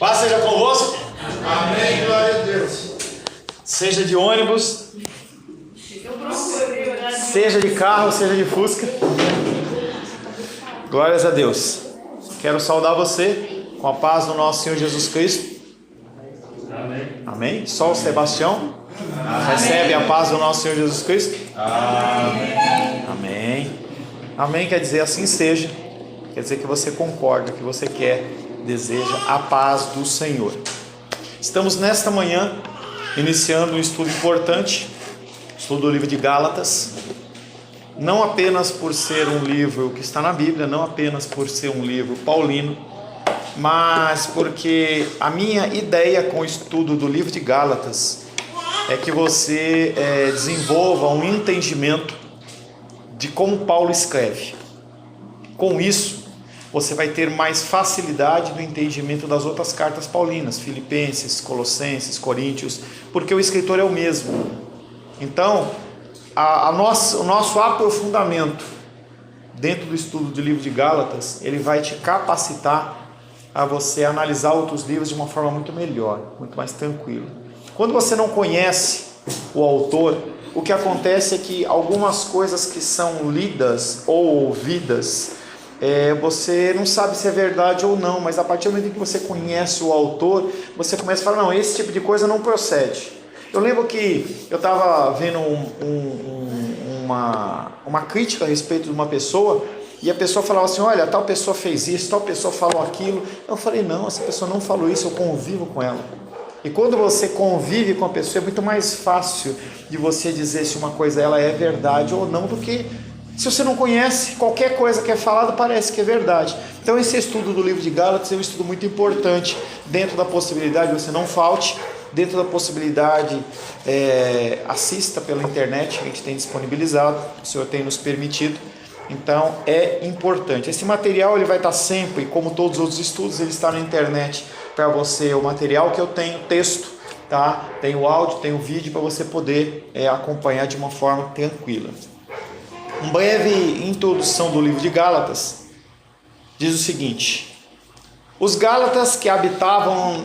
Paz seja convosco. Amém, glória a Deus. Seja de ônibus, seja de carro, seja de Fusca. Glórias a Deus. Quero saudar você com a paz do nosso Senhor Jesus Cristo. Amém. Amém. Só o Sebastião recebe a paz do nosso Senhor Jesus Cristo. Amém. Amém. Amém quer dizer assim seja. Quer dizer que você concorda, que você quer, deseja a paz do Senhor. Estamos nesta manhã iniciando um estudo importante, estudo do livro de Gálatas. Não apenas por ser um livro que está na Bíblia, não apenas por ser um livro paulino, mas porque a minha ideia com o estudo do livro de Gálatas é que você desenvolva um entendimento de como Paulo escreve. Com isso, você vai ter mais facilidade no entendimento das outras cartas paulinas, Filipenses, Colossenses, Coríntios, porque o escritor é o mesmo. Então, o nosso aprofundamento dentro do estudo do livro de Gálatas, ele vai te capacitar a você analisar outros livros de uma forma muito melhor, muito mais tranquila. Quando você não conhece o autor, o que acontece é que algumas coisas que são lidas ou ouvidas, você não sabe se é verdade ou não, mas a partir do momento que você conhece o autor, você começa a falar, não, esse tipo de coisa não procede. Eu lembro que eu estava vendo uma crítica a respeito de uma pessoa, e a pessoa falava assim, olha, tal pessoa fez isso, tal pessoa falou aquilo. Eu falei, não, essa pessoa não falou isso, eu convivo com ela. E quando você convive com a pessoa, é muito mais fácil de você dizer se uma coisa ela é verdade ou não, do que se você não conhece, qualquer coisa que é falada parece que é verdade. Então esse estudo do livro de Gálatas é um estudo muito importante, dentro da possibilidade de você não falte, dentro da possibilidade, assista pela internet, a gente tem disponibilizado, o Senhor tem nos permitido. Então é importante. Esse material ele vai estar sempre, como todos os outros estudos, ele está na internet para você, o material que eu tenho, texto, tá? Tem o áudio, tem o vídeo para você poder acompanhar de uma forma tranquila. Uma breve introdução do livro de Gálatas diz o seguinte: os Gálatas que habitavam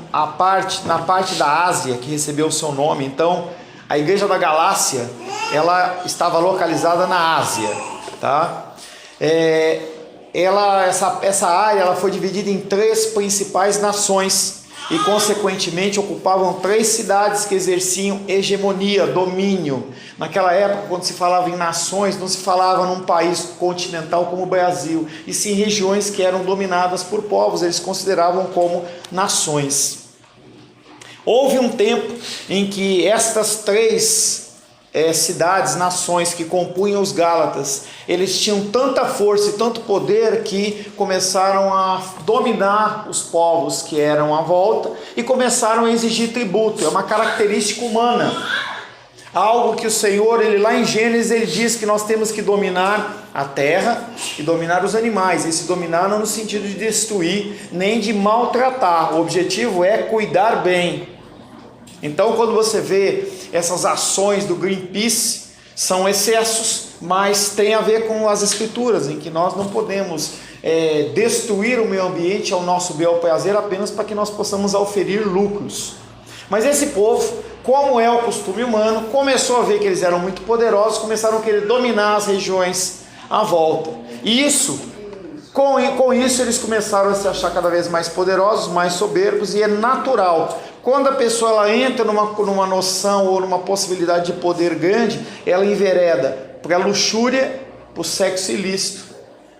na parte da Ásia, que recebeu o seu nome, então a igreja da Galácia, ela estava localizada na Ásia, tá? Essa área ela foi dividida em 3 principais nações e consequentemente ocupavam 3 cidades que exerciam hegemonia, domínio. Naquela época, quando se falava em nações, não se falava num país continental como o Brasil, e sim regiões que eram dominadas por povos, eles consideravam como nações. Houve um tempo em que estas 3 cidades, nações que compunham os Gálatas, eles tinham tanta força e tanto poder que começaram a dominar os povos que eram à volta e começaram a exigir tributo. É uma característica humana, algo que o Senhor, lá em Gênesis, ele diz que nós temos que dominar a terra e dominar os animais. Esse dominar não no sentido de destruir, nem de maltratar, o objetivo é cuidar bem. Então, quando você vê essas ações do Greenpeace, são excessos, mas tem a ver com as escrituras, em que nós não podemos destruir o meio ambiente ao nosso bel prazer apenas para que nós possamos auferir lucros. Mas esse povo, como é o costume humano, começou a ver que eles eram muito poderosos, começaram a querer dominar as regiões à volta. E com isso eles começaram a se achar cada vez mais poderosos, mais soberbos, e é natural. Quando a pessoa ela entra numa noção ou numa possibilidade de poder grande, ela envereda para a luxúria, para o sexo ilícito.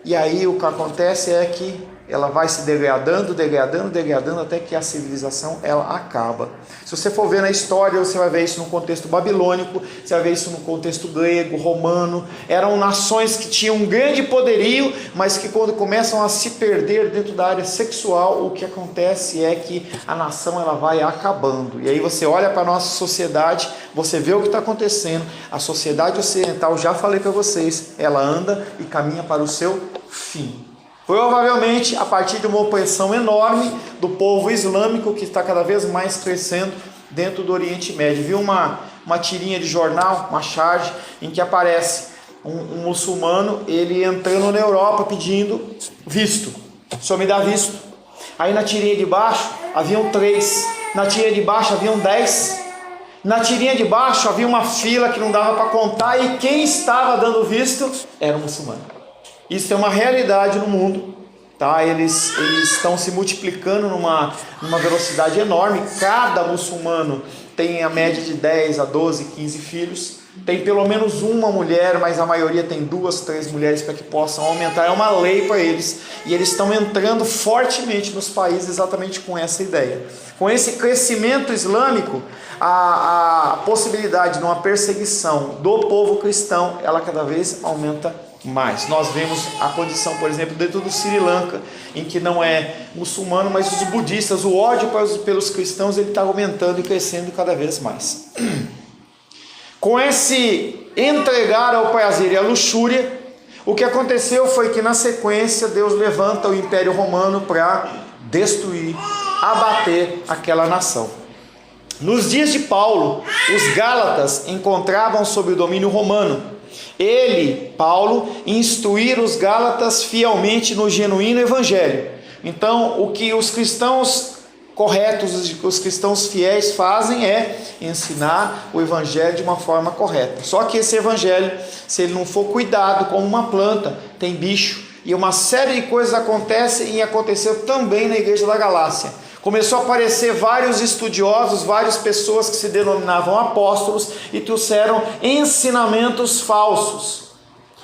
E aí o que acontece é que ela vai se degradando até que a civilização ela acaba. Se você for ver na história, você vai ver isso no contexto babilônico, você vai ver isso no contexto grego, romano. Eram nações que tinham um grande poderio, mas que quando começam a se perder dentro da área sexual, o que acontece é que a nação ela vai acabando. E aí você olha para a nossa sociedade, você vê o que está acontecendo. A sociedade ocidental, já falei para vocês, ela anda e caminha para o seu fim. Provavelmente a partir de uma opressão enorme do povo islâmico que está cada vez mais crescendo dentro do Oriente Médio. Vi uma tirinha de jornal, uma charge, em que aparece um muçulmano, ele entrando na Europa pedindo visto. O senhor me dá visto? Aí na tirinha de baixo haviam 3, na tirinha de baixo haviam 10, na tirinha de baixo havia uma fila que não dava para contar, e quem estava dando visto era um muçulmano. Isso é uma realidade no mundo, tá? Eles estão se multiplicando numa velocidade enorme. Cada muçulmano tem a média de 10 a 12, 15 filhos. Tem pelo menos uma mulher, mas a maioria tem 2, 3 mulheres para que possam aumentar. É uma lei para eles. E eles estão entrando fortemente nos países exatamente com essa ideia. Com esse crescimento islâmico, a possibilidade de uma perseguição do povo cristão, ela cada vez aumenta mais. Nós vemos a condição, por exemplo, dentro do Sri Lanka, em que não é muçulmano, mas os budistas, o ódio pelos cristãos, ele está aumentando e crescendo cada vez mais. Com esse entregar ao prazer e à luxúria, o que aconteceu foi que na sequência Deus levanta o Império Romano para destruir, abater aquela nação. Nos dias de Paulo, os Gálatas encontravam sob o domínio romano. Ele, Paulo, instruir os Gálatas fielmente no genuíno evangelho. Então, o que os cristãos corretos, os cristãos fiéis fazem é ensinar o evangelho de uma forma correta. Só que esse evangelho, se ele não for cuidado como uma planta, tem bicho, e uma série de coisas acontecem, e aconteceu também na igreja da Galácia. Começou a aparecer vários estudiosos, várias pessoas que se denominavam apóstolos e trouxeram ensinamentos falsos.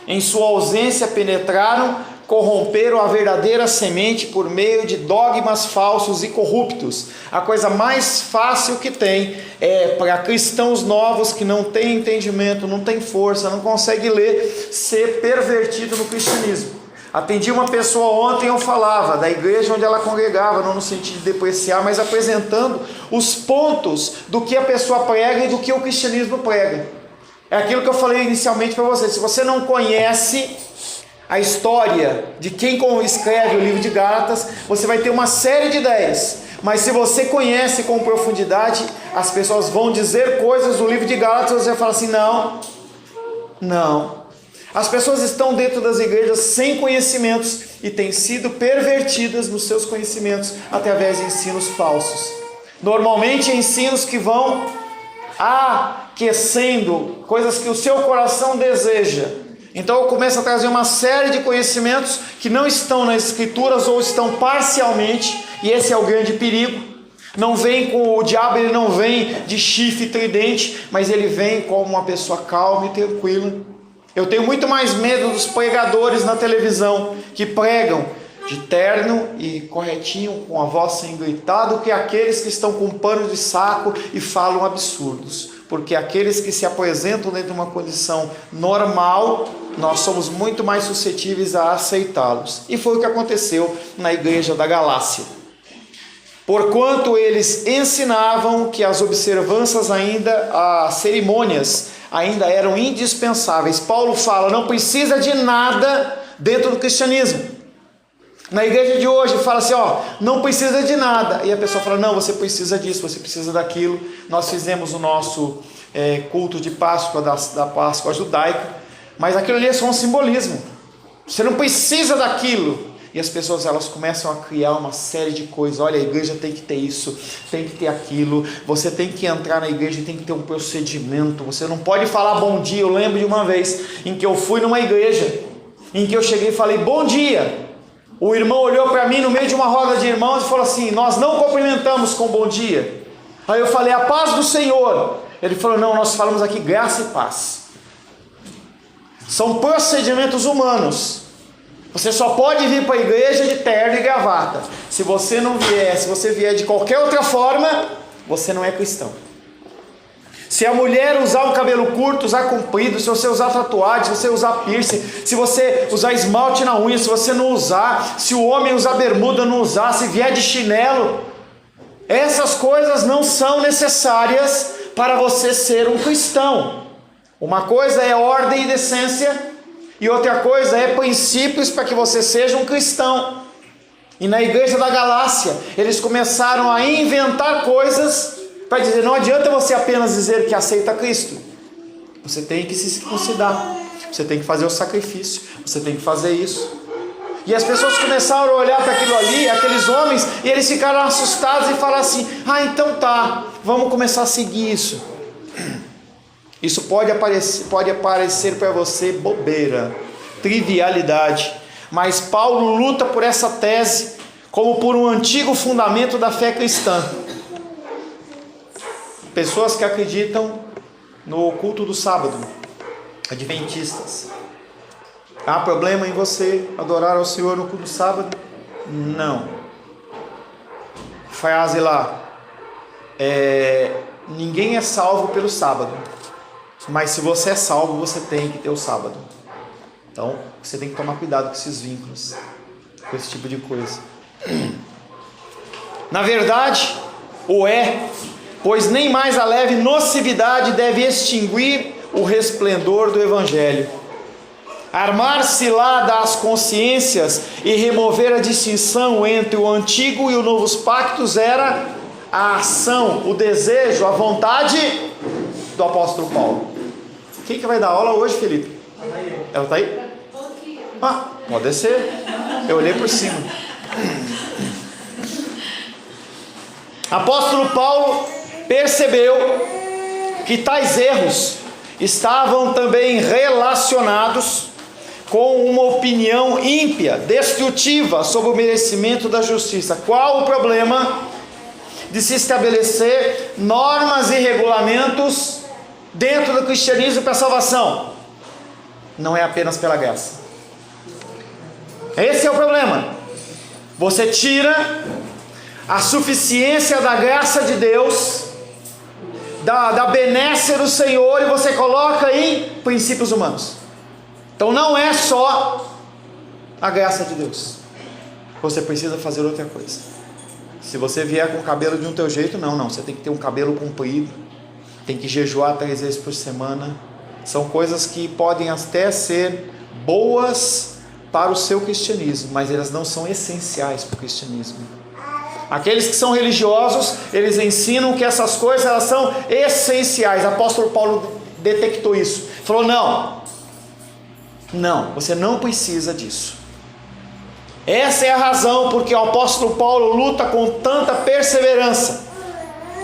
Em sua ausência penetraram, corromperam a verdadeira semente por meio de dogmas falsos e corruptos. A coisa mais fácil que tem é para cristãos novos que não têm entendimento, não têm força, não conseguem ler, ser pervertido no cristianismo. Atendi uma pessoa ontem, eu falava da igreja onde ela congregava, não no sentido de depreciar, mas apresentando os pontos do que a pessoa prega e do que o cristianismo prega. É aquilo que eu falei inicialmente para você. Se você não conhece a história de quem escreve o livro de Gálatas, você vai ter uma série de ideias. Mas se você conhece com profundidade, as pessoas vão dizer coisas do livro de Gálatas, você vai falar assim, não. As pessoas estão dentro das igrejas sem conhecimentos e têm sido pervertidas nos seus conhecimentos através de ensinos falsos. Normalmente ensinos que vão aquecendo coisas que o seu coração deseja. Então eu começo a trazer uma série de conhecimentos que não estão nas escrituras ou estão parcialmente, e esse é o grande perigo. Não vem com o diabo, ele não vem de chifre tridente, mas ele vem como uma pessoa calma e tranquila. Eu tenho muito mais medo dos pregadores na televisão que pregam de terno e corretinho, com a voz sem gritar, do que aqueles que estão com pano de saco e falam absurdos. Porque aqueles que se apresentam dentro de uma condição normal, nós somos muito mais suscetíveis a aceitá-los. E foi o que aconteceu na igreja da Galácia. Porquanto eles ensinavam que as observâncias as cerimônias ainda eram indispensáveis. Paulo fala, não precisa de nada dentro do cristianismo. Na igreja de hoje fala assim, não precisa de nada. E a pessoa fala, não, você precisa disso, você precisa daquilo. Nós fizemos o nosso culto de Páscoa, da Páscoa judaica, mas aquilo ali é só um simbolismo. Você não precisa daquilo. E as pessoas, elas começam a criar uma série de coisas. Olha, a igreja tem que ter isso, tem que ter aquilo. Você tem que entrar na igreja e tem que ter um procedimento. Você não pode falar bom dia. Eu lembro de uma vez em que eu fui numa igreja, em que eu cheguei e falei bom dia. O irmão olhou para mim no meio de uma roda de irmãos e falou assim, nós não cumprimentamos com bom dia. Aí eu falei, a paz do Senhor. Ele falou, não, nós falamos aqui graça e paz. São procedimentos humanos. Você só pode vir para a igreja de terno e gravata. Se você vier de qualquer outra forma, você não é cristão. Se a mulher usar o cabelo curto, usar comprido, se você usar tatuagem, se você usar piercing, se você usar esmalte na unha, se você não usar, se o homem usar bermuda, não usar, se vier de chinelo, essas coisas não são necessárias para você ser um cristão. Uma coisa é ordem e decência, e outra coisa é princípios para que você seja um cristão. E na igreja da Galácia, eles começaram a inventar coisas para dizer, não adianta você apenas dizer que aceita Cristo. Você tem que se circuncidar, você tem que fazer o sacrifício, você tem que fazer isso. E as pessoas começaram a olhar para aquilo ali, aqueles homens, e eles ficaram assustados e falaram assim: ah, então tá, vamos começar a seguir isso. Isso pode aparecer para você bobeira, trivialidade, mas Paulo luta por essa tese como por um antigo fundamento da fé cristã. Pessoas que acreditam no culto do sábado, adventistas. Há problema em você adorar ao Senhor no culto do sábado? Não. Frase lá, ninguém é salvo pelo sábado, mas se você é salvo, você tem que ter o sábado. Então, você tem que tomar cuidado com esses vínculos, com esse tipo de coisa. Na verdade, pois nem mais a leve nocividade deve extinguir o resplendor do Evangelho. Armar-se lá das consciências e remover a distinção entre o antigo e o novos pactos era a ação, o desejo, a vontade do apóstolo Paulo. Quem que vai dar aula hoje, Felipe? Ela está aí? Ah, pode ser. Eu olhei por cima. Apóstolo Paulo percebeu que tais erros estavam também relacionados com uma opinião ímpia, destrutiva sobre o merecimento da justiça. Qual o problema de se estabelecer normas e regulamentos dentro do cristianismo para a salvação? Não é apenas pela graça. Esse é o problema. Você tira a suficiência da graça de Deus, da benécia do Senhor, e você coloca em princípios humanos. Então não é só a graça de Deus. Você precisa fazer outra coisa. Se você vier com o cabelo de um teu jeito, não. Você tem que ter um cabelo comprido. Tem que jejuar 3 vezes por semana. São coisas que podem até ser boas para o seu cristianismo, mas elas não são essenciais para o cristianismo. Aqueles que são religiosos, eles ensinam que essas coisas elas são essenciais. O apóstolo Paulo detectou isso. Falou: não, você não precisa disso. Essa é a razão porque o apóstolo Paulo luta com tanta perseverança.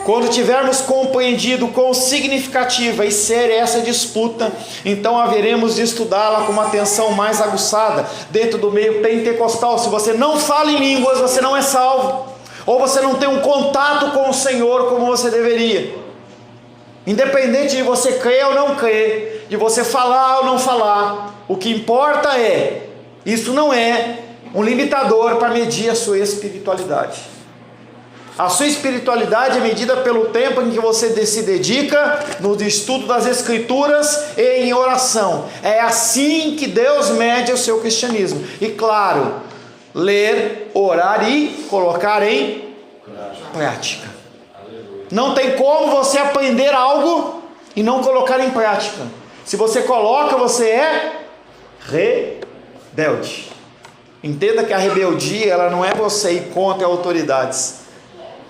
Quando tivermos compreendido quão significativa e séria é essa disputa, então haveremos de estudá-la com uma atenção mais aguçada dentro do meio pentecostal. Se você não fala em línguas, você não é salvo, ou você não tem um contato com o Senhor como você deveria. Independente de você crer ou não crer, de você falar ou não falar, o que importa isso não é um limitador para medir a sua espiritualidade. A sua espiritualidade é medida pelo tempo em que você se dedica no estudo das Escrituras e em oração. É assim que Deus mede o seu cristianismo. E claro, ler, orar e colocar em prática. Não tem como você aprender algo e não colocar em prática. Se você coloca, você é rebelde. Entenda que a rebeldia ela não é você ir contra autoridades.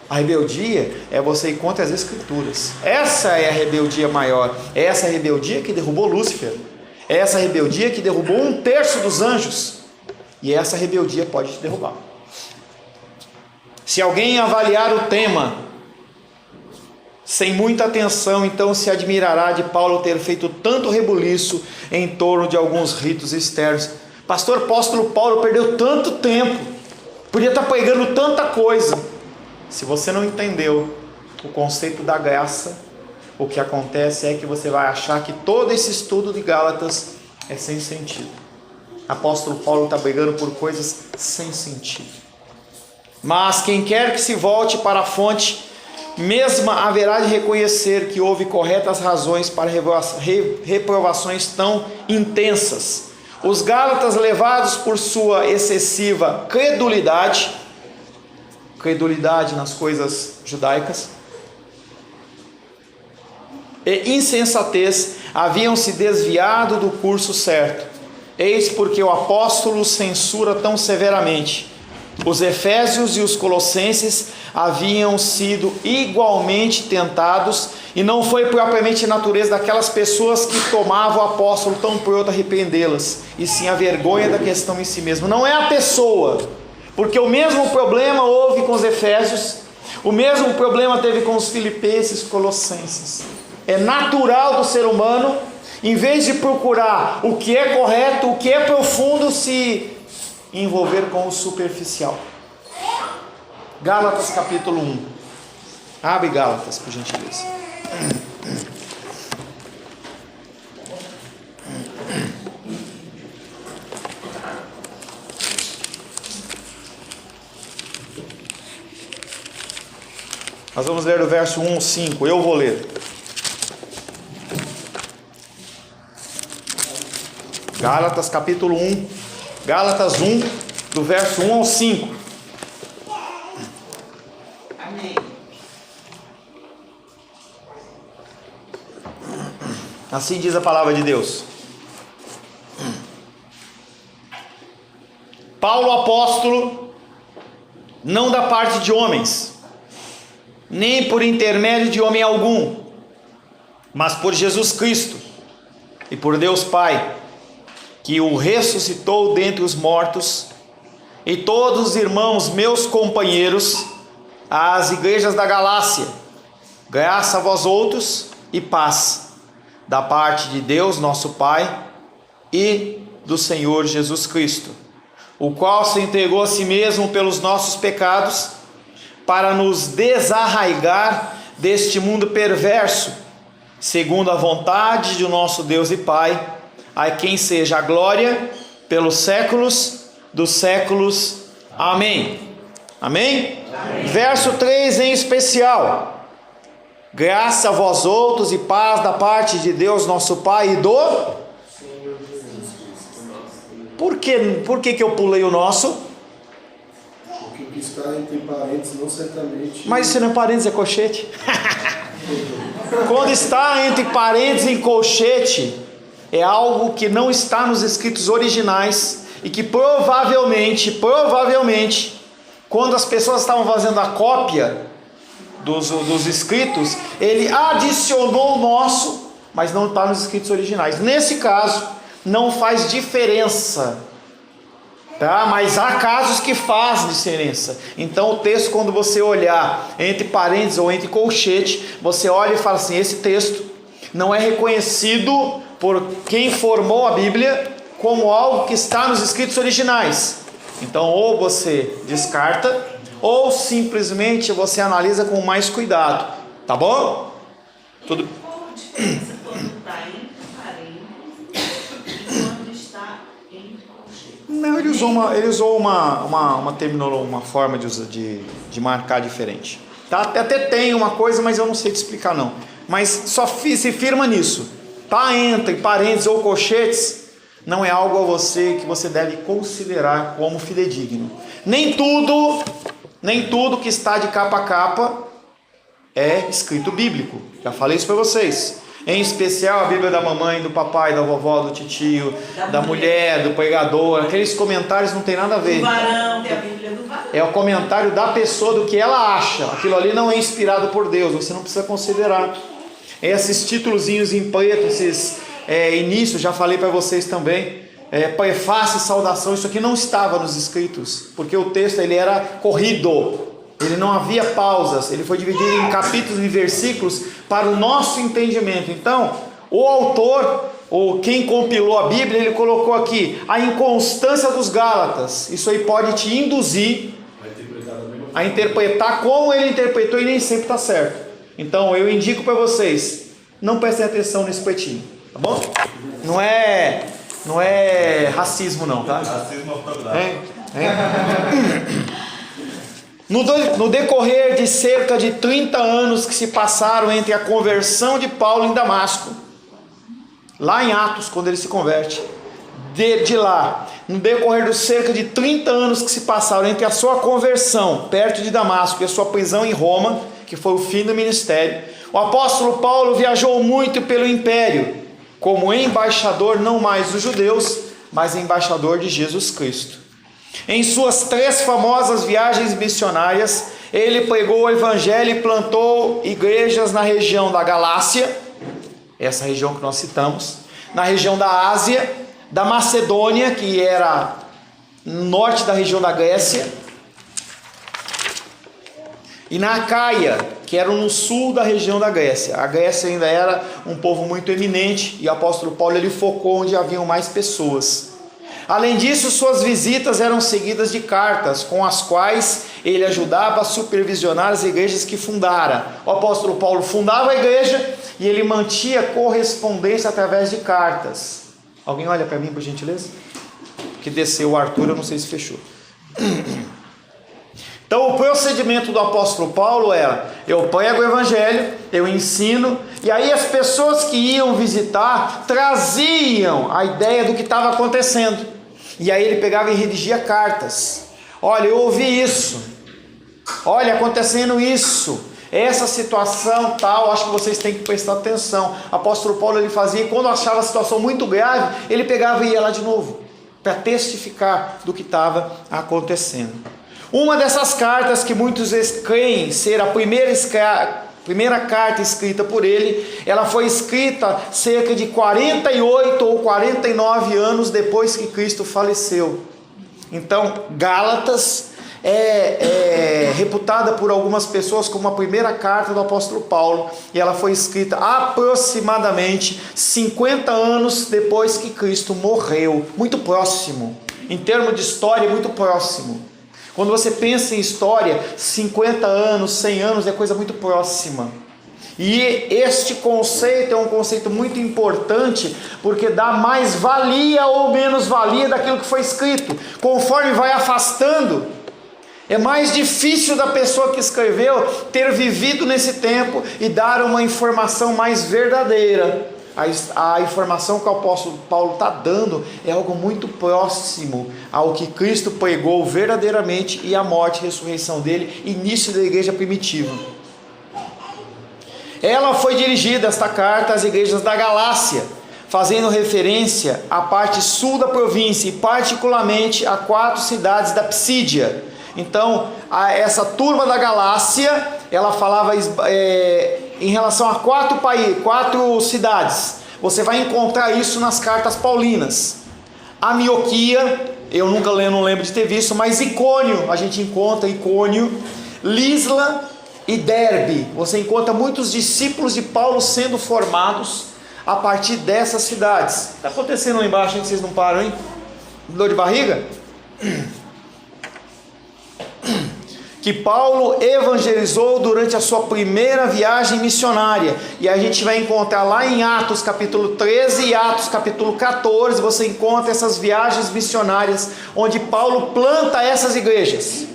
A rebeldia é você ir contra as Escrituras. Essa é a rebeldia maior. É essa rebeldia que derrubou Lúcifer. É essa rebeldia que derrubou 1/3 dos anjos. E essa rebeldia pode te derrubar. Se alguém avaliar o tema sem muita atenção, então se admirará de Paulo ter feito tanto rebuliço em torno de alguns ritos externos. Pastor apóstolo Paulo perdeu tanto tempo, podia estar pregando tanta coisa. Se você não entendeu o conceito da graça, o que acontece é que você vai achar que todo esse estudo de Gálatas é sem sentido. Apóstolo Paulo está brigando por coisas sem sentido. Mas quem quer que se volte para a fonte mesma haverá de reconhecer que houve corretas razões para reprovações tão intensas. Os Gálatas, levados por sua excessiva credulidade nas coisas judaicas e insensatez, haviam se desviado do curso certo. Eis porque o apóstolo censura tão severamente os Efésios e os Colossenses, haviam sido igualmente tentados, e não foi propriamente a natureza daquelas pessoas que tomavam o apóstolo tão pronto a arrependê-las, e sim a vergonha da questão em si mesmo. Não é a pessoa, porque o mesmo problema houve com os efésios, o mesmo problema teve com os filipenses, colossenses. É natural do ser humano, em vez de procurar o que é correto, o que é profundo, se envolver com o superficial. Gálatas capítulo 1. Abre Gálatas, por gentileza. Nós vamos ler do verso 1 ao 5. Eu vou ler. Gálatas capítulo 1. Gálatas 1, do verso 1 ao 5. Amém. Assim diz a palavra de Deus. Paulo, apóstolo, não da parte de homens, nem por intermédio de homem algum, mas por Jesus Cristo e por Deus Pai, que o ressuscitou dentre os mortos, e todos os irmãos meus companheiros, às igrejas da Galácia, graça a vós outros e paz, da parte de Deus nosso Pai e do Senhor Jesus Cristo, o qual se entregou a si mesmo pelos nossos pecados, para nos desarraigar deste mundo perverso, segundo a vontade de nosso Deus e Pai, a quem seja a glória pelos séculos dos séculos. Amém. Amém? Amém. Verso 3 em especial. Graça a vós outros e paz da parte de Deus nosso Pai e do Senhor Jesus Cristo. Por que eu pulei o nosso? Porque o que está entre parênteses não certamente... Mas isso não é parênteses, é colchete. Quando está entre parênteses em colchete, é algo que não está nos escritos originais, e que provavelmente, quando as pessoas estavam fazendo a cópia dos escritos, ele adicionou o nosso, mas não está nos escritos originais. Nesse caso, não faz diferença, tá? Mas há casos que faz diferença. Então o texto, quando você olhar entre parênteses ou entre colchete, você olha e fala assim: esse texto não é reconhecido por quem formou a Bíblia como algo que está nos escritos originais. Então ou você descarta, ou simplesmente você analisa com mais cuidado, tá bom? Tudo. Qual a diferença quando está entre parênteses e quando está entre colchetes? Não, ele usou uma terminologia, uma forma de marcar diferente. Tá? Até tem uma coisa, mas eu não sei te explicar não. Mas só se firma nisso. Tá entre parênteses ou colchetes, não é algo a você que você deve considerar como fidedigno. Nem tudo que está de capa a capa é escrito bíblico. Já falei isso para vocês. Em especial a Bíblia da mamãe, do papai, da vovó, do titio, da mulher, do pregador. Aqueles comentários não tem nada a ver. Do varão, tem a Bíblia do varão. É o comentário da pessoa, do que ela acha. Aquilo ali não é inspirado por Deus, você não precisa considerar. Esses títulozinhos em preto, esses inícios, já falei para vocês também, prefácio e saudação, isso aqui não estava nos escritos, porque o texto ele era corrido, ele não havia pausas, ele foi dividido em capítulos e versículos para o nosso entendimento. Então, o autor, ou quem compilou a Bíblia, ele colocou aqui a inconstância dos Gálatas. Isso aí pode te induzir a interpretar como ele interpretou, e nem sempre está certo. Então eu indico para vocês, não prestem atenção nesse pretinho, tá bom? Não é racismo não, tá? Racismo ortográfico. No decorrer de cerca de 30 anos que se passaram entre a conversão de Paulo em Damasco, lá em Atos, quando ele se converte, de lá, no decorrer dos cerca de 30 anos que se passaram entre a sua conversão perto de Damasco e a sua prisão em Roma, que foi o fim do ministério, o apóstolo Paulo viajou muito pelo império, como embaixador não mais dos judeus, mas embaixador de Jesus Cristo. Em suas 3 famosas viagens missionárias, ele pregou o evangelho e plantou igrejas na região da Galácia, essa região que nós citamos, na região da Ásia, da Macedônia, que era norte da região da Grécia, e na Acaia, que era no sul da região da Grécia. A Grécia ainda era um povo muito eminente, e o apóstolo Paulo ele focou onde haviam mais pessoas. Além disso, suas visitas eram seguidas de cartas, com as quais ele ajudava a supervisionar as igrejas que fundara. O apóstolo Paulo fundava a igreja e ele mantinha correspondência através de cartas. Alguém olha para mim, por gentileza? Que desceu o Arthur, eu não sei se fechou. Então o procedimento do apóstolo Paulo era: eu prego o evangelho, eu ensino, e aí as pessoas que iam visitar traziam a ideia do que estava acontecendo, e aí ele pegava e redigia cartas. Olha, eu ouvi isso, olha, acontecendo isso, essa situação tal, acho que vocês têm que prestar atenção. O apóstolo Paulo ele fazia, e quando achava a situação muito grave, ele pegava e ia lá de novo, para testificar do que estava acontecendo. Uma dessas cartas que muitos creem ser a primeira carta escrita por ele, ela foi escrita cerca de 48 ou 49 anos depois que Cristo faleceu. Então, Gálatas é reputada por algumas pessoas como a primeira carta do apóstolo Paulo, e ela foi escrita aproximadamente 50 anos depois que Cristo morreu. Muito próximo, em termos de história, muito próximo. Quando você pensa em história, 50 anos, 100 anos é coisa muito próxima. E este conceito é um conceito muito importante, porque dá mais valia ou menos valia daquilo que foi escrito. Conforme vai afastando, é mais difícil da pessoa que escreveu ter vivido nesse tempo e dar uma informação mais verdadeira. A informação que o apóstolo Paulo está dando é algo muito próximo ao que Cristo pregou verdadeiramente, e a morte e a ressurreição dele, início da igreja primitiva. Ela foi dirigida, esta carta, às igrejas da Galácia, fazendo referência à parte sul da província e particularmente a 4 cidades da Psídia. Então, essa turma da Galácia, ela falava em relação a 4 cidades. Você vai encontrar isso nas cartas paulinas. Antioquia, eu não lembro de ter visto, mas Icônio, a gente encontra Icônio, Lisla e Derbe. Você encontra muitos discípulos de Paulo sendo formados a partir dessas cidades. Está acontecendo lá embaixo, hein, que vocês não param, hein? Dor de barriga? Que Paulo evangelizou durante a sua primeira viagem missionária. E a gente vai encontrar lá em Atos capítulo 13 e Atos capítulo 14, você encontra essas viagens missionárias, onde Paulo planta essas igrejas.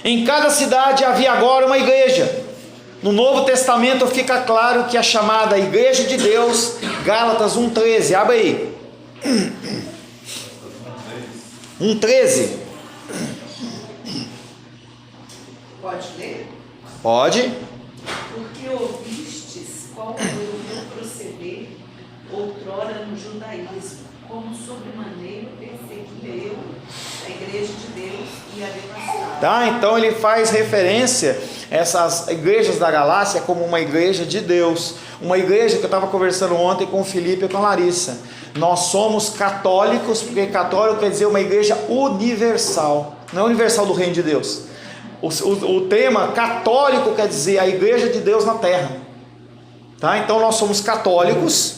Em cada cidade havia agora uma igreja. No Novo Testamento fica claro que a chamada Igreja de Deus, Gálatas 1,13, abre aí. 1,13. Pode ler? Pode. Porque ouvistes qual foi o meu proceder outrora no judaísmo, como sobremaneira persegui eu a igreja de Deus e a devastaram. Tá, então ele faz referência a essas igrejas da Galácia como uma igreja de Deus. Uma igreja que eu estava conversando ontem com o Felipe e com a Larissa. Nós somos católicos, porque católico quer dizer uma igreja universal. Não é universal do reino de Deus. O tema católico quer dizer a igreja de Deus na terra, tá? Então nós somos católicos,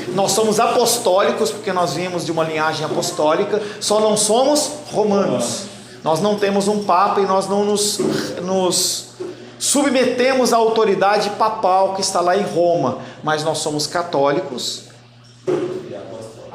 nós somos apostólicos, porque nós viemos de uma linhagem apostólica, só não somos romanos. Nós não temos um papa e nós não nos submetemos à autoridade papal que está lá em Roma, mas nós somos católicos,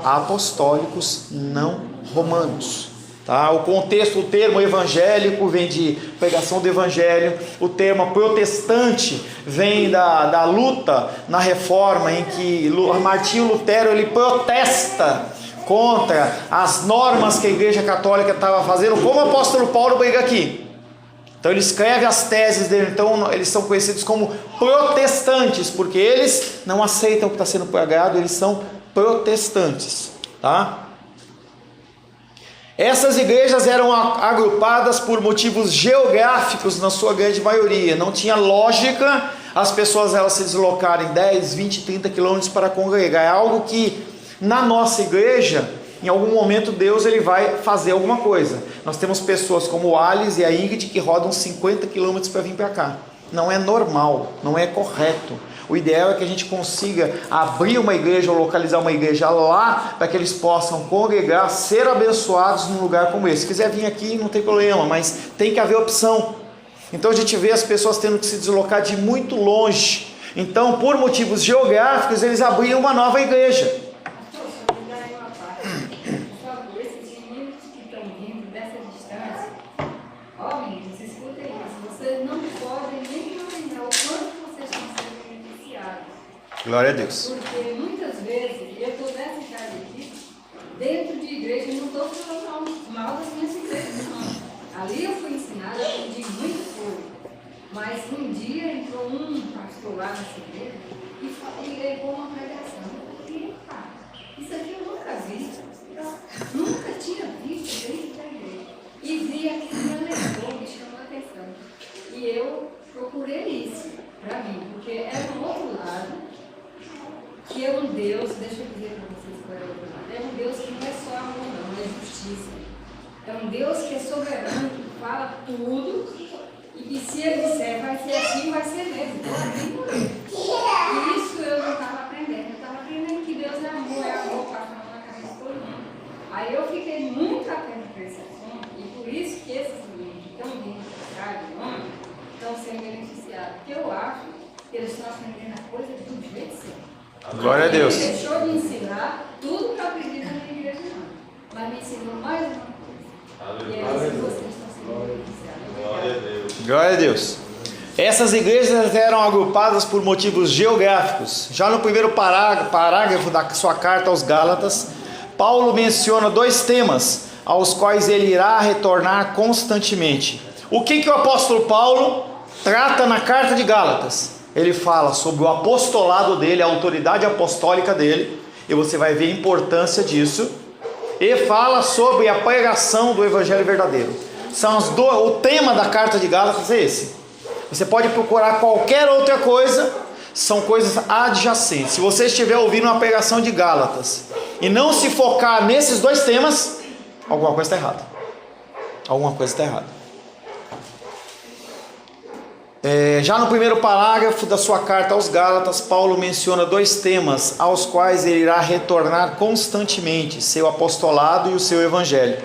apostólicos, não romanos. Tá? O contexto, o termo evangélico vem de pregação do evangelho. O termo protestante vem da luta na reforma, em que Martinho Lutero ele protesta contra as normas que a igreja católica estava fazendo, como o apóstolo Paulo briga aqui. Então ele escreve as teses dele. Então eles são conhecidos como protestantes, porque eles não aceitam o que está sendo pregado, eles são protestantes, tá? Essas igrejas eram agrupadas por motivos geográficos na sua grande maioria. Não tinha lógica as pessoas elas se deslocarem 10, 20, 30 quilômetros para congregar. É algo que na nossa igreja, em algum momento Deus ele vai fazer alguma coisa. Nós temos pessoas como o Alice e a Ingrid que rodam 50 quilômetros para vir para cá. Não é normal, não é correto. O ideal é que a gente consiga abrir uma igreja ou localizar uma igreja lá para que eles possam congregar, ser abençoados num lugar como esse. Se quiser vir aqui, não tem problema, mas tem que haver opção. Então a gente vê as pessoas tendo que se deslocar de muito longe. Então, por motivos geográficos, eles abriam uma nova igreja. Por favor, esses meninos que estão vindo dessa distância, ó meninos, escutem isso, vocês não podem nem imaginar o quanto vocês estão sendo beneficiados. Glória a Deus. Porque muitas vezes, eu estou nessa casa aqui, dentro de igreja, eu não estou falando mal das minhas igrejas, não. Ali eu fui ensinada, aprendi muita coisa. Mas um dia entrou um pastor lá nessa igreja e levou uma pregação. Eu falei, cara, isso aqui eu nunca vi. Eu nunca tinha visto dentro da igreja. E vi aquilo me alertou, me chamou a atenção. E eu procurei isso para mim, porque é um outro lado, que é um Deus, deixa eu dizer para vocês qual é o outro lado, é um Deus que não é só amor não, é justiça. É um Deus que é soberano, que fala tudo, e que se Ele disser vai ser assim, vai ser mesmo. E isso eu não estava aprendendo. Eu estava aprendendo que Deus é amor, paixão na cabeça de todo mundo. Aí eu fiquei muito atento para esse assunto, e por isso que esses meninos que estão vindo para cá de longe estão sendo beneficiados. Porque eu acho que eles estão aprendendo a coisa do jeito certo. Glória a Deus. Ele deixou de ensinar tudo que eu aprendi na minha igreja, não. Mas me ensinou mais uma coisa. E é isso que vocês estão sendo beneficiados. Glória a Deus. Essas igrejas eram agrupadas por motivos geográficos. Já no primeiro parágrafo da sua carta aos Gálatas, Paulo menciona 2 temas aos quais ele irá retornar constantemente. O que o apóstolo Paulo trata na carta de Gálatas? Ele fala sobre o apostolado dele, a autoridade apostólica dele, e você vai ver a importância disso. E fala sobre a pregação do evangelho verdadeiro. O tema da carta de Gálatas é esse. Você pode procurar qualquer outra coisa, são coisas adjacentes. Se você estiver ouvindo uma pregação de Gálatas e não se focar nesses 2 temas, alguma coisa está errada. Alguma coisa está errada. Já no primeiro parágrafo da sua carta aos Gálatas, Paulo menciona 2 temas aos quais ele irá retornar constantemente: seu apostolado e o seu evangelho.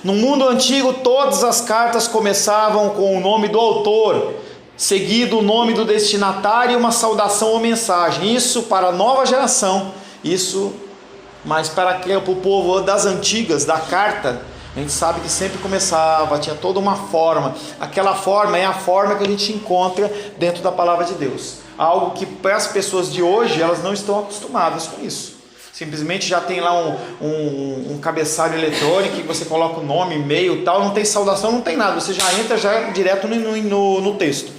No mundo antigo, todas as cartas começavam com o nome do autor, seguido o nome do destinatário e uma saudação ou mensagem. Isso para a nova geração, mas para o povo das antigas, da carta, a gente sabe que sempre começava, tinha toda uma forma. Aquela forma é a forma que a gente encontra dentro da palavra de Deus. Algo que para as pessoas de hoje, elas não estão acostumadas com isso. Simplesmente já tem lá um cabeçalho eletrônico que você coloca o nome, e-mail e tal, não tem saudação, não tem nada. Você já entra direto no texto.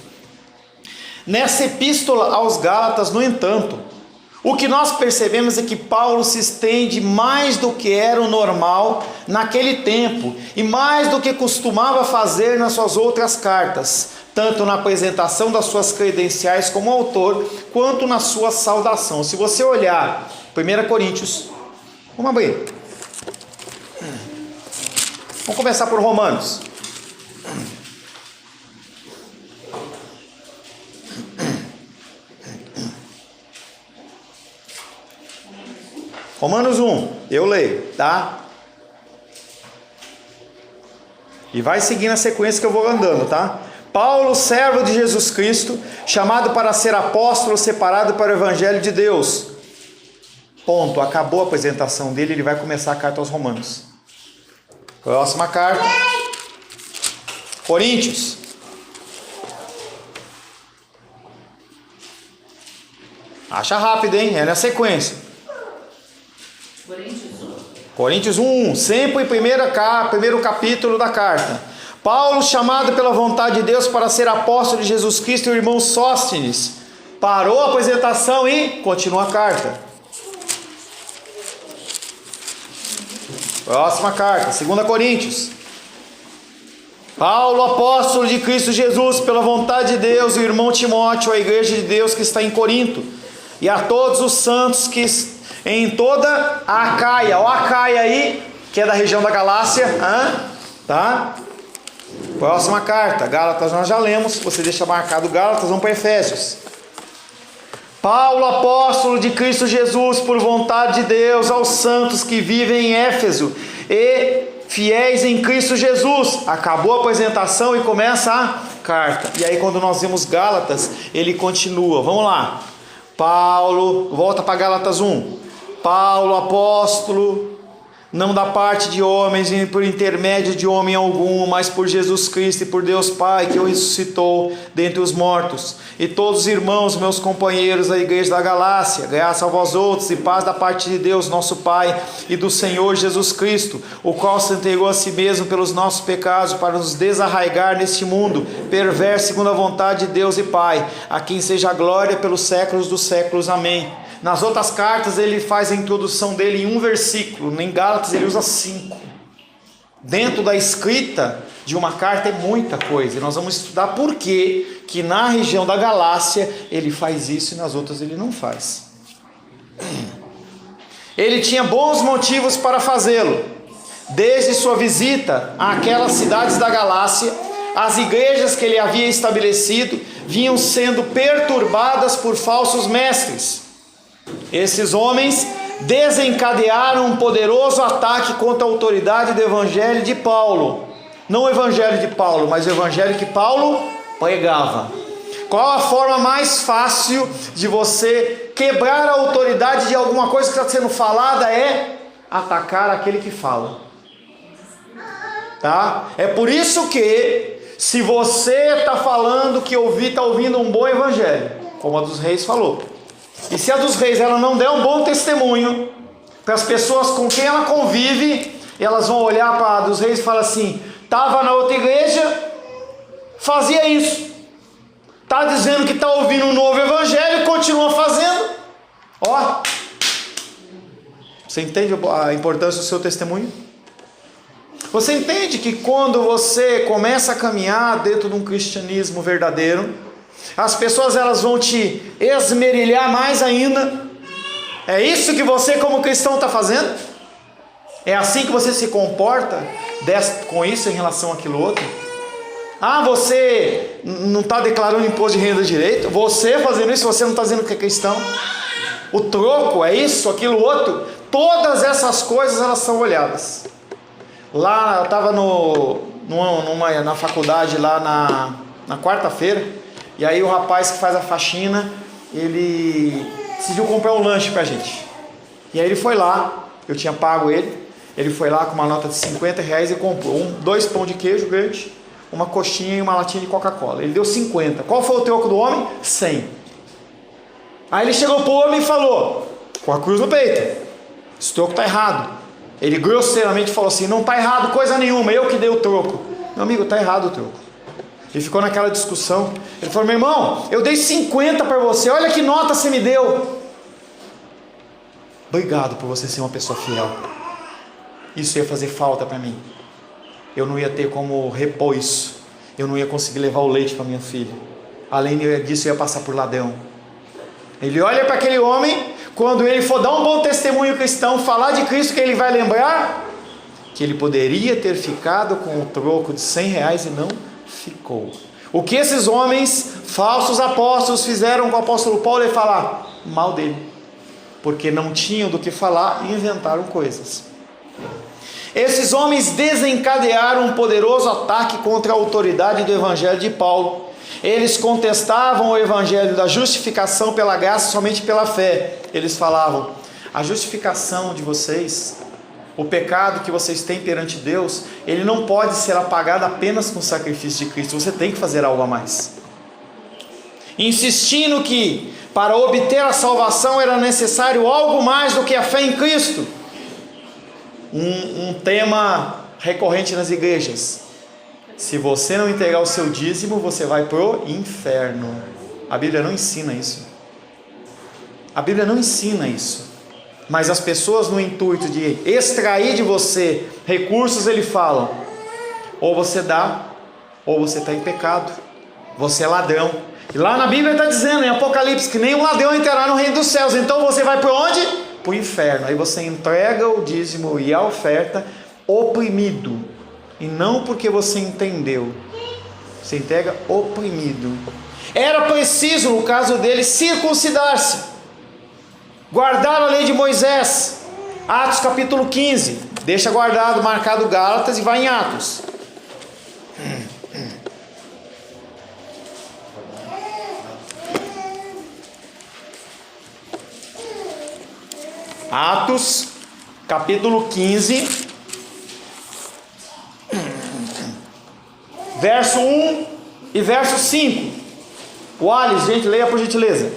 Nessa epístola aos Gálatas, no entanto, o que nós percebemos é que Paulo se estende mais do que era o normal naquele tempo e mais do que costumava fazer nas suas outras cartas, tanto na apresentação das suas credenciais como autor, quanto na sua saudação. Se você olhar 1 Coríntios, vamos abrir. Vamos começar por Romanos. Romanos 1, eu leio, tá? E vai seguindo a sequência que eu vou andando, tá? Paulo, servo de Jesus Cristo, chamado para ser apóstolo, separado para o evangelho de Deus. Ponto, acabou a apresentação dele, ele vai começar a carta aos Romanos. Próxima carta. Coríntios. Acha rápido, hein? É na sequência. Coríntios 1, sempre primeiro capítulo da carta. Paulo, chamado pela vontade de Deus para ser apóstolo de Jesus Cristo, e o irmão Sóstenes, parou a apresentação e continua a carta. Próxima carta, 2 Coríntios. Paulo, apóstolo de Cristo Jesus, pela vontade de Deus, e o irmão Timóteo, a igreja de Deus que está em Corinto, e a todos os santos que em toda a Acaia, ó Acaia aí, que é da região da Galácia, tá? Próxima carta, Gálatas nós já lemos, você deixa marcado Gálatas, vamos para Efésios. Paulo, apóstolo de Cristo Jesus, por vontade de Deus, aos santos que vivem em Éfeso e fiéis em Cristo Jesus. Acabou a apresentação e começa a carta. E aí quando nós vemos Gálatas, ele continua. Vamos lá. Paulo, volta para Gálatas 1. Paulo, apóstolo, não da parte de homens, nem por intermédio de homem algum, mas por Jesus Cristo e por Deus Pai, que o ressuscitou dentre os mortos. E todos os irmãos, meus companheiros da igreja da Galácia, graça a vós outros e paz da parte de Deus, nosso Pai, e do Senhor Jesus Cristo, o qual se entregou a si mesmo pelos nossos pecados, para nos desarraigar neste mundo perverso, segundo a vontade de Deus e Pai, a quem seja a glória pelos séculos dos séculos. Amém. Nas outras cartas ele faz a introdução dele em um versículo, em Gálatas ele usa 5. Dentro da escrita de uma carta é muita coisa, e nós vamos estudar por que na região da Galácia ele faz isso e nas outras ele não faz. Ele tinha bons motivos para fazê-lo. Desde sua visita àquelas cidades da Galácia, as igrejas que ele havia estabelecido vinham sendo perturbadas por falsos mestres. Esses homens desencadearam um poderoso ataque contra a autoridade do evangelho de Paulo. Não o evangelho de Paulo, mas o evangelho que Paulo pregava. Qual a forma mais fácil de você quebrar a autoridade de alguma coisa que está sendo falada? É atacar aquele que fala. Tá? É por isso que, se você está falando que está ouvindo um bom evangelho, como a dos reis falou, e se a dos reis ela não der um bom testemunho para as pessoas com quem ela convive, elas vão olhar para a dos reis e falar assim: estava na outra igreja, fazia isso, está dizendo que está ouvindo um novo evangelho e continua fazendo. Ó, você entende a importância do seu testemunho? Você entende que quando você começa a caminhar dentro de um cristianismo verdadeiro, as pessoas elas vão te esmerilhar mais ainda? É isso que você como cristão está fazendo? É assim que você se comporta com isso em relação àquilo outro? Ah, você não está declarando imposto de renda direito? Você fazendo isso, você não está dizendo que é cristão? O troco é isso, aquilo outro? Todas essas coisas elas são olhadas. Lá eu estava na faculdade lá na quarta-feira. E aí o rapaz que faz a faxina, ele decidiu comprar um lanche pra gente. E aí ele foi lá, eu tinha pago ele foi lá com uma nota de R$50 e comprou 2 pão de queijo grande, uma coxinha e uma latinha de Coca-Cola. Ele deu 50. Qual foi o troco do homem? 100. Aí ele chegou pro homem e falou, com a cruz no peito: esse troco tá errado. Ele grosseiramente falou assim: não tá errado coisa nenhuma, eu que dei o troco. Meu amigo, tá errado o troco. Ele ficou naquela discussão. Ele falou: meu irmão, eu dei 50 para você, olha que nota você me deu. Obrigado por você ser uma pessoa fiel. Isso ia fazer falta para mim. Eu não ia ter como repor isso. Eu não ia conseguir levar o leite para minha filha. Além disso, eu ia passar por ladrão. Ele olha para aquele homem. Quando ele for dar um bom testemunho cristão, falar de Cristo, que ele vai lembrar que ele poderia ter ficado com o troco de R$100 e não ficou. O que esses homens, falsos apóstolos, fizeram com o apóstolo Paulo é falar mal dele, porque não tinham do que falar e inventaram coisas. Esses homens desencadearam um poderoso ataque contra a autoridade do evangelho de Paulo. Eles contestavam o evangelho da justificação pela graça somente pela fé. Eles falavam: a justificação de vocês, o pecado que vocês têm perante Deus, ele não pode ser apagado apenas com o sacrifício de Cristo. Você tem que fazer algo a mais. Insistindo que para obter a salvação era necessário algo mais do que a fé em Cristo. Um tema recorrente nas igrejas: se você não entregar o seu dízimo, você vai pro inferno. A Bíblia não ensina isso. A Bíblia não ensina isso. Mas as pessoas, no intuito de extrair de você recursos, eles falam: ou você dá, ou você está em pecado, você é ladrão. E lá na Bíblia está dizendo, em Apocalipse, que nenhum ladrão entrará no reino dos céus. Então você vai para onde? Para o inferno. Aí você entrega o dízimo e a oferta oprimido, e não porque você entendeu. Você entrega oprimido. Era preciso, no caso dele, circuncidar-se, guardar a lei de Moisés. Atos capítulo 15. Deixa guardado, marcado Gálatas, e vai em Atos. Atos capítulo 15, verso 1 e verso 5. O Alice, gente, leia por gentileza.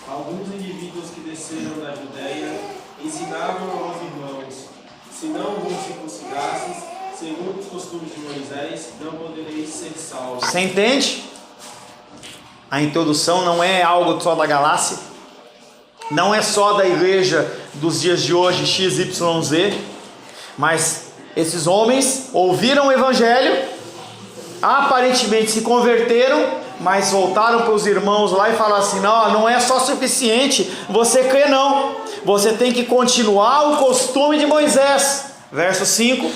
Alguns indivíduos que desceram da Judéia ensinavam aos irmãos: se não vos circuncidastes, segundo os costumes de Moisés, não podereis ser salvos. Você entende? A introdução não é algo só da Galácia, não é só da igreja dos dias de hoje, XYZ, mas esses homens ouviram o evangelho, aparentemente se converteram, mas voltaram para os irmãos lá e falaram assim: não é só suficiente você crer, não, você tem que continuar o costume de Moisés. Verso 5.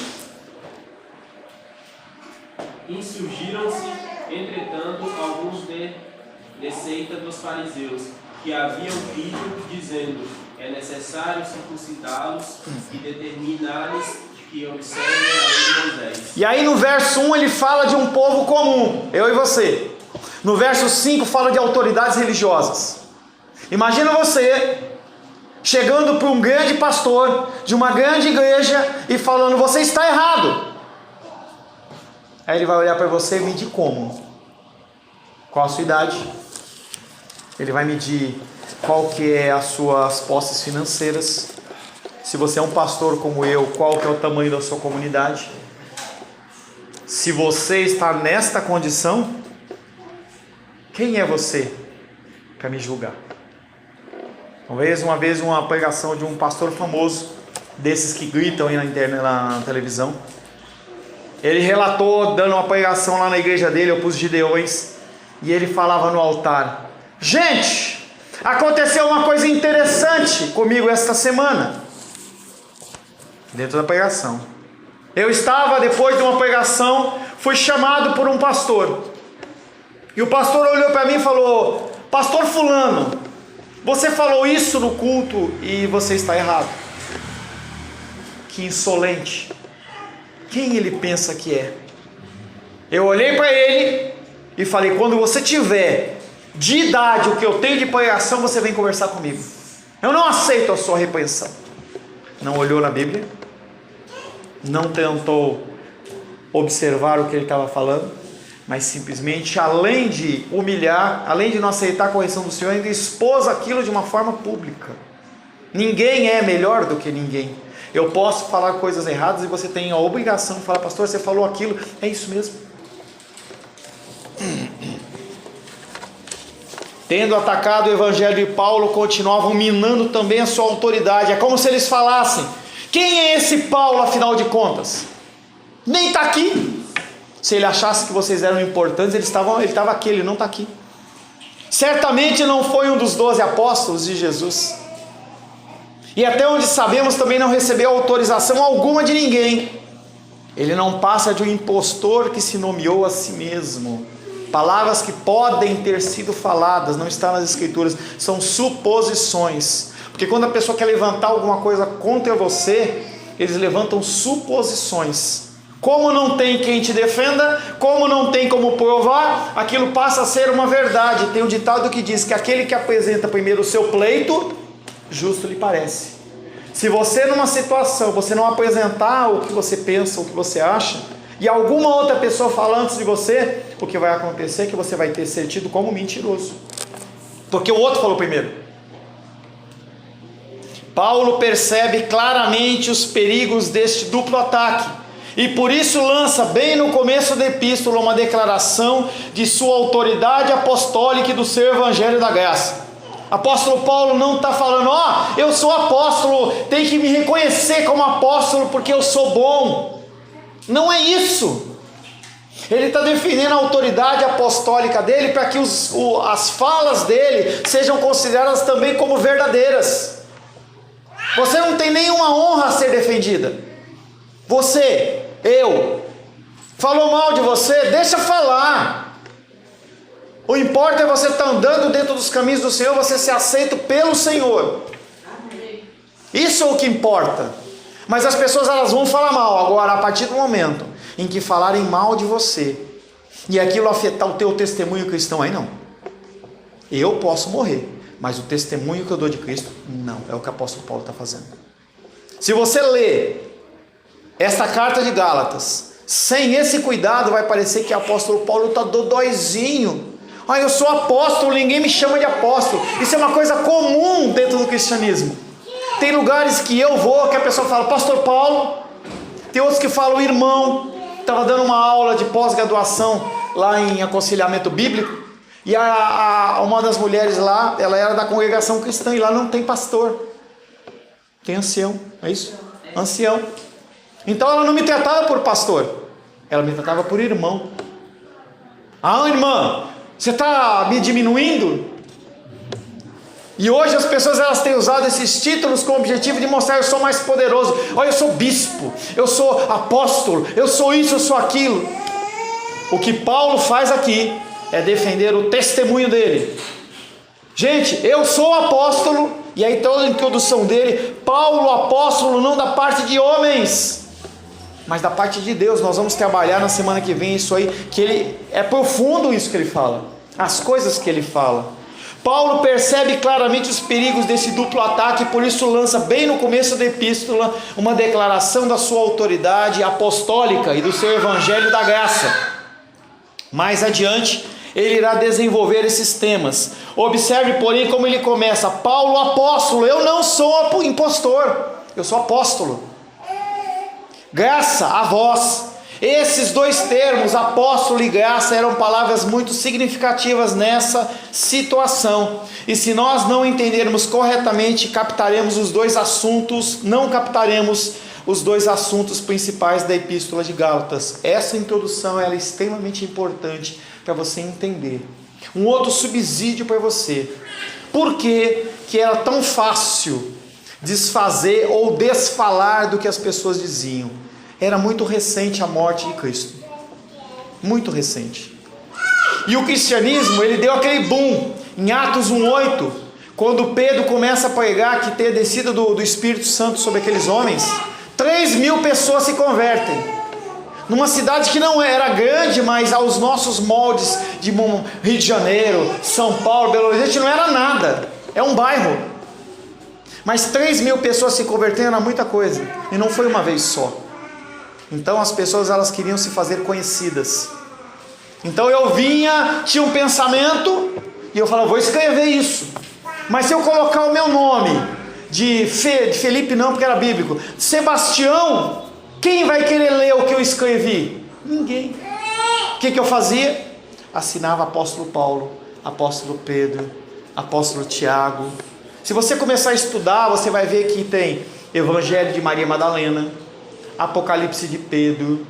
Insurgiram-se, entretanto, alguns de seita dos fariseus, que haviam pedido, dizendo: é necessário circuncidá-los e determinar-lhes que observem a lei de Moisés. E aí no verso 1 ele fala de um povo comum, eu e você. No verso 5 fala de autoridades religiosas. Imagina você chegando para um grande pastor de uma grande igreja e falando: você está errado. Aí ele vai olhar para você e medir como? Qual a sua idade? Ele vai medir qual que é as suas posses financeiras. Se você é um pastor como eu, qual que é o tamanho da sua comunidade? Se você está nesta condição, quem é você para me julgar? Talvez uma vez uma pregação de um pastor famoso, desses que gritam aí na internet, na televisão, ele relatou, dando uma pregação lá na igreja dele, para os gideões, e ele falava no altar: gente, aconteceu uma coisa interessante comigo esta semana. Dentro da pregação, eu estava, depois de uma pregação, fui chamado por um pastor, e o pastor olhou para mim e falou: pastor fulano, você falou isso no culto e você está errado. Que insolente. Quem ele pensa que é? Eu olhei para ele e falei: quando você tiver de idade o que eu tenho de pregação, você vem conversar comigo. Eu não aceito a sua repreensão. Não olhou na Bíblia, não tentou observar o que ele estava falando, mas simplesmente, além de humilhar, além de não aceitar a correção do Senhor, ainda expôs aquilo de uma forma pública. Ninguém é melhor do que ninguém. Eu posso falar coisas erradas e você tem a obrigação de falar: pastor, você falou aquilo, é isso mesmo. Tendo atacado o evangelho de Paulo, continuavam minando também a sua autoridade. É como se eles falassem: quem é esse Paulo, afinal de contas? Nem está aqui. Se ele achasse que vocês eram importantes, ele estava aqui, ele não está aqui. Certamente não foi um dos 12 apóstolos de Jesus. E até onde sabemos, também não recebeu autorização alguma de ninguém. Ele não passa de um impostor que se nomeou a si mesmo. Palavras que podem ter sido faladas, não está nas escrituras, são suposições. Porque quando a pessoa quer levantar alguma coisa contra você, eles levantam suposições. Como não tem quem te defenda, como não tem como provar, aquilo passa a ser uma verdade. Tem um ditado que diz que aquele que apresenta primeiro o seu pleito, justo lhe parece. Se você numa situação, você não apresentar o que você pensa, o que você acha, e alguma outra pessoa falar antes de você, o que vai acontecer é que você vai ter ser tido como mentiroso, porque o outro falou primeiro. Paulo percebe claramente os perigos deste duplo ataque, e por isso lança bem no começo da epístola uma declaração de sua autoridade apostólica e do seu evangelho da graça. Apóstolo Paulo não está falando, eu sou apóstolo, tem que me reconhecer como apóstolo porque eu sou bom. Não é isso. Ele está defendendo a autoridade apostólica dele para que as falas dele sejam consideradas também como verdadeiras. Você não tem nenhuma honra a ser defendida. Você, eu, falou mal de você, deixa falar. O importa é você estar andando dentro dos caminhos do Senhor, você ser aceito pelo Senhor. Isso é o que importa. Mas as pessoas elas vão falar mal. Agora, a partir do momento em que falarem mal de você e aquilo afetar o teu testemunho cristão, aí não. Eu posso morrer, mas o testemunho que eu dou de Cristo, não. É o que o apóstolo Paulo está fazendo. Se você lê esta carta de Gálatas sem esse cuidado, vai parecer que o apóstolo Paulo está dodóizinho. Eu sou apóstolo, ninguém me chama de apóstolo. Isso é uma coisa comum dentro do cristianismo. Tem lugares que eu vou, que a pessoa fala, pastor Paulo. Tem outros que falam, irmão. Estava dando uma aula de pós-graduação lá em aconselhamento bíblico. E uma das mulheres lá, ela era da congregação cristã. E lá não tem pastor. Tem ancião, é isso? Ancião. Então ela não me tratava por pastor. Ela me tratava por irmão. Irmã, você está me diminuindo? E hoje as pessoas elas têm usado esses títulos com o objetivo de mostrar: eu sou mais poderoso, olha, eu sou bispo, eu sou apóstolo, eu sou isso, eu sou aquilo. O que Paulo faz aqui é defender o testemunho dele. Gente, eu sou apóstolo, e aí toda a introdução dele, Paulo apóstolo não da parte de homens, mas da parte de Deus. Nós vamos trabalhar na semana que vem isso aí, que ele é profundo isso que ele fala, as coisas que ele fala. Paulo percebe claramente os perigos desse duplo ataque, por isso lança bem no começo da epístola uma declaração da sua autoridade apostólica e do seu evangelho da graça. Mais adiante, ele irá desenvolver esses temas. Observe, porém, como ele começa: Paulo apóstolo, eu não sou impostor, eu sou apóstolo. Graça a vós. Esses dois termos, apóstolo e graça, eram palavras muito significativas nessa situação. E se nós não entendermos corretamente, captaremos os dois assuntos, não captaremos os dois assuntos principais da epístola de Gálatas. Essa introdução ela é extremamente importante para você entender. Um outro subsídio para você. Por que era tão fácil desfazer ou desfalar do que as pessoas diziam? Era muito recente a morte de Cristo. Muito recente. E o cristianismo, ele deu aquele boom em Atos 1:8, quando Pedro começa a pregar que ter descido do Espírito Santo sobre aqueles homens, 3.000 pessoas se convertem. Numa cidade que não era grande, mas aos nossos moldes de Rio de Janeiro, São Paulo, Belo Horizonte, não era nada. É um bairro. Mas 3.000 pessoas se converteram era muita coisa. E não foi uma vez só. Então as pessoas elas queriam se fazer conhecidas. Então eu tinha um pensamento e eu falava, vou escrever isso. Mas se eu colocar o meu nome de Felipe não, porque era bíblico, Sebastião, quem vai querer ler o que eu escrevi? Ninguém. O que eu fazia? Assinava apóstolo Paulo, apóstolo Pedro, apóstolo Tiago. Se você começar a estudar, você vai ver que tem Evangelho de Maria Madalena, Apocalipse de Pedro,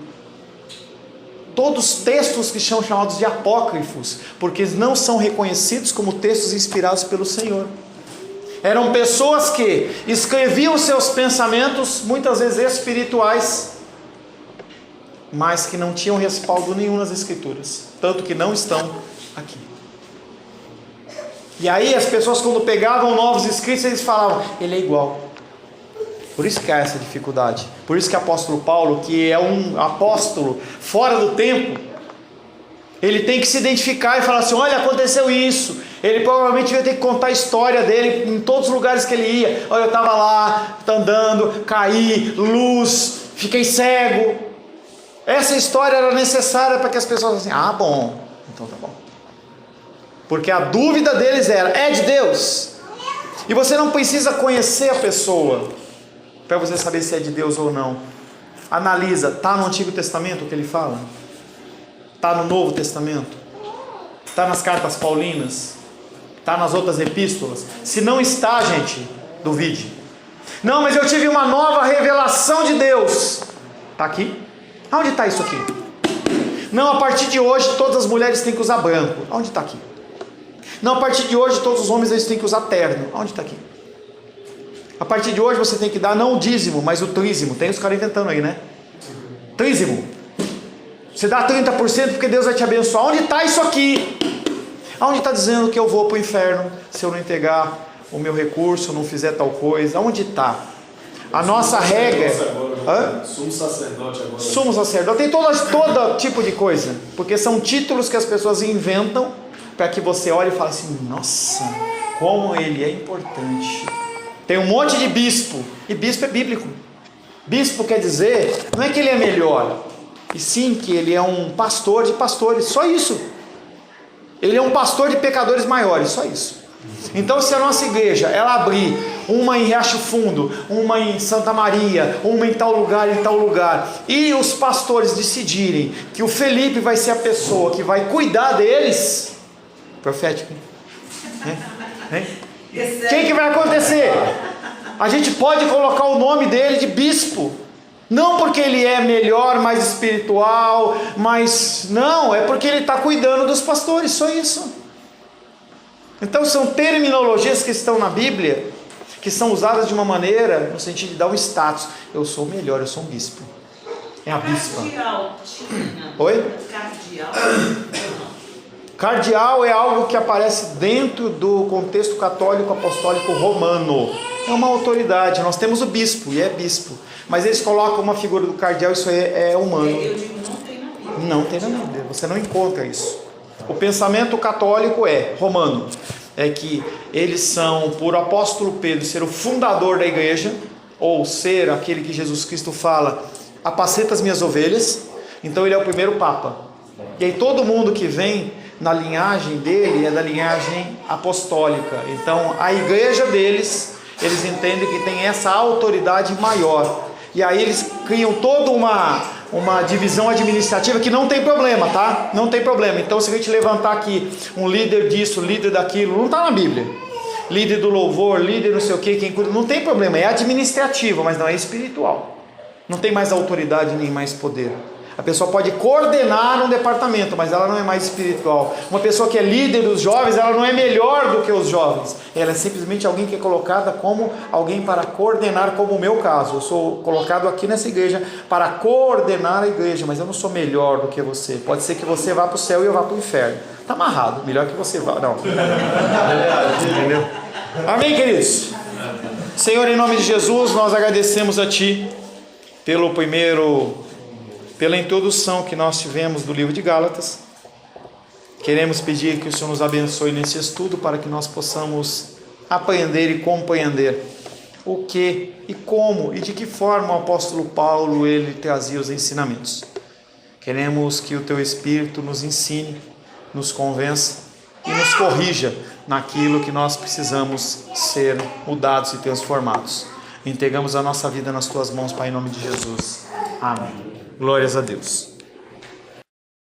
todos textos que são chamados de apócrifos, porque eles não são reconhecidos como textos inspirados pelo Senhor. Eram pessoas que escreviam seus pensamentos, muitas vezes espirituais, mas que não tinham respaldo nenhum nas Escrituras, tanto que não estão aqui. E aí as pessoas, quando pegavam novos escritos, eles falavam, ele é igual. Por isso que há essa dificuldade. Por isso que o apóstolo Paulo, que é um apóstolo fora do tempo, ele tem que se identificar e falar assim, olha, aconteceu isso. Ele provavelmente vai ter que contar a história dele em todos os lugares que ele ia. Olha, eu estava lá, andando, caí, luz, fiquei cego. Essa história era necessária para que as pessoas assim, bom, então tá bom. Porque a dúvida deles era, é de Deus? E você não precisa conhecer a pessoa para você saber se é de Deus ou não. Analisa, está no Antigo Testamento o que ele fala? Está no Novo Testamento? Está nas cartas paulinas? Está nas outras epístolas? Se não está, gente, duvide. Não, mas eu tive uma nova revelação de Deus. Está aqui? Aonde está isso aqui? Não, a partir de hoje todas as mulheres têm que usar branco. Aonde está aqui? Não, a partir de hoje todos os homens eles têm que usar terno. Aonde está aqui? A partir de hoje você tem que dar não o dízimo, mas o trízimo. Tem os caras inventando aí, né? Trízimo. Você dá 30% porque Deus vai te abençoar. Onde está isso aqui? Aonde está dizendo que eu vou para o inferno se eu não entregar o meu recurso, não fizer tal coisa? Onde está? A nossa regra... Sumo sacerdote agora. Sumo sacerdote. Tem todo tipo de coisa. Porque são títulos que as pessoas inventam para que você olhe e fale assim, nossa, como ele é importante. Tem um monte de bispo. E bispo é bíblico. Bispo quer dizer, não é que ele é melhor, e sim que ele é um pastor de pastores. Só isso. Ele é um pastor de pecadores maiores. Só isso. Então, se a nossa igreja ela abrir uma em Riacho Fundo, uma em Santa Maria, uma em tal lugar, e os pastores decidirem que o Felipe vai ser a pessoa que vai cuidar deles, profético, hein? Quem que vai acontecer? A gente pode colocar o nome dele de bispo, não porque ele é melhor, mais espiritual, mas não, é porque ele está cuidando dos pastores, só isso. Então são terminologias que estão na Bíblia, que são usadas de uma maneira, no sentido de dar um status. Eu sou o melhor, eu sou um bispo. É a bispa. Cardeal tinha. Oi? Cardeal. Cardeal é algo que aparece dentro do contexto católico apostólico romano. É uma autoridade. Nós temos o bispo, e é bispo. Mas eles colocam uma figura do cardeal, isso é humano. Eu digo, não tem na Bíblia. Não tem na Bíblia, você não encontra isso. O pensamento católico romano, é que eles são, por apóstolo Pedro ser o fundador da igreja, ou ser aquele que Jesus Cristo fala, apacenta as minhas ovelhas, então ele é o primeiro papa. E aí todo mundo que vem na linhagem dele é da linhagem apostólica. Então a igreja deles, eles entendem que tem essa autoridade maior. E aí eles criam toda uma divisão administrativa que não tem problema, tá? Não tem problema. Então se a gente levantar aqui um líder disso, líder daquilo, não está na Bíblia. Líder do louvor, líder não sei o que, quem cuida, não tem problema. É administrativo, mas não é espiritual. Não tem mais autoridade nem mais poder. A pessoa pode coordenar um departamento, mas ela não é mais espiritual. Uma pessoa que é líder dos jovens, ela não é melhor do que os jovens. Ela é simplesmente alguém que é colocada como alguém para coordenar, como o meu caso. Eu sou colocado aqui nessa igreja para coordenar a igreja, mas eu não sou melhor do que você. Pode ser que você vá para o céu e eu vá para o inferno. Está amarrado, melhor que você vá. Não. Entendeu? Amém, queridos? Senhor, em nome de Jesus, nós agradecemos a Ti pela introdução que nós tivemos do livro de Gálatas. Queremos pedir que o Senhor nos abençoe nesse estudo para que nós possamos aprender e compreender o que e como e de que forma o apóstolo Paulo ele trazia os ensinamentos. Queremos que o Teu Espírito nos ensine, nos convença e nos corrija naquilo que nós precisamos ser mudados e transformados. Entregamos a nossa vida nas Tuas mãos, Pai, em nome de Jesus. Amém. Glórias a Deus.